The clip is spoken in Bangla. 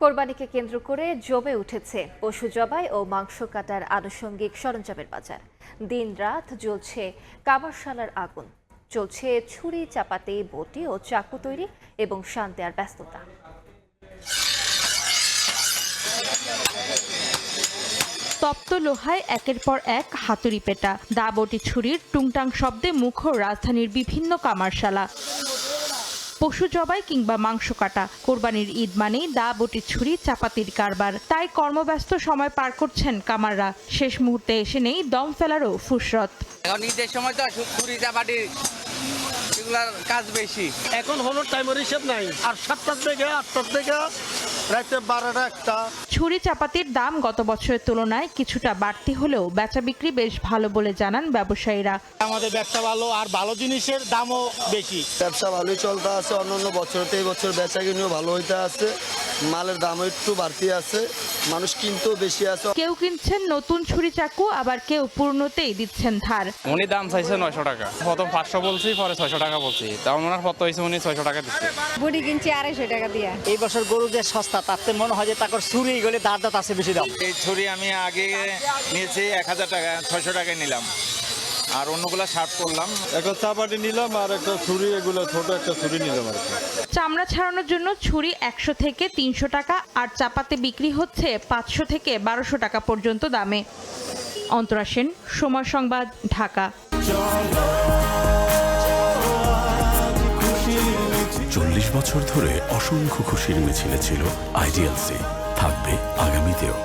কোরবানিকে কেন্দ্র করে জমে উঠেছে পশু জবাই ও মাংস কাটার আনুষঙ্গিক সরঞ্জামের বাজার। দিনরাত জ্বলছে কামারশালার আগুন, চলছে ছুরি চাপাতি, বটি ও চাকু তৈরি এবং শান দেওয়ার ব্যস্ততা। তপ্ত লোহায় একের পর এক হাতুড়ি পেটা, দা বটি ছুরির টুংটাং শব্দে মুখর রাজধানীর বিভিন্ন কামারশালা। পশু জবাই কিংবা মাংস কাটা, কোরবানির ঈদ মানেই দা বটি ছুরি চাপাতির কারবার। তাই কর্মব্যস্ত সময় পার করছেন কামাররা। শেষ মুহূর্তে এসে নেই দম ফেলারও ফুরসত। এখন ঈদের সময় তো ছুরি চাপাটি এগুলার কাজ বেশি। এখন হলো টাইমের হিসেব নাই, আর 7টা থেকে 8টা থেকে রাতে 12টা 1টা। ছুরি চাপাতির দাম গত বছরের তুলনায় কিছুটা বাড়তি হলেও বেচা বিক্রি বেশ ভালো বলে জানান ব্যবসায়ীরা। আমাদের ব্যবসা ভালো, আর ভালো জিনিসের দামও বেশি। ব্যবসা ভালোই চলতে আছে, অন্যান্য বছরতে এই বছর বেচা কিনেও ভালো হইতে আছে, মালের দামও একটু বাড়তি আছে, মানুষ কিনতেও বেশি আছে। কেউ কিনছেন নতুন ছুরি চাকু, আবার কেউ পুরনোতেই দিচ্ছেন ধার। উনি দাম চাইছে 900 টাকা, প্রথম 500 বলছি, পরে 600 টাকা বলছি, তা ওনার কত হয়েছে, উনি 600 টাকা দিচ্ছে। বুড়ি কিনছি 250 টাকা দিয়ে। এই বছর গরু যে সস্তা, তাতে মনে হয় যে তাকর ছুরি গেলে দাঁত আছে বেশি দাম। এই ছুরি আমি আগে নিয়েছি 1000 টাকা, 600 টাকায় নিলাম, আর অন্যগুলা শার্ট করলাম। একটা চাপাটি নিলাম আর একটা ছুরি, এগুলো ছোট একটা ছুরি নিলাম আর কি। চামড়া ছাড়ানোর জন্য ছুরি 100 থেকে 300 টাকা, আর চাপাতে বিক্রি হচ্ছে 500 থেকে 1200 টাকা পর্যন্ত দামে। অন্তরা সেন, সময় সংবাদ, ঢাকা। 40 বছর ধরে অসংখ্য খুশির মিছিলে ছিল আইডিএলসি, থাকবে আগামীতেও।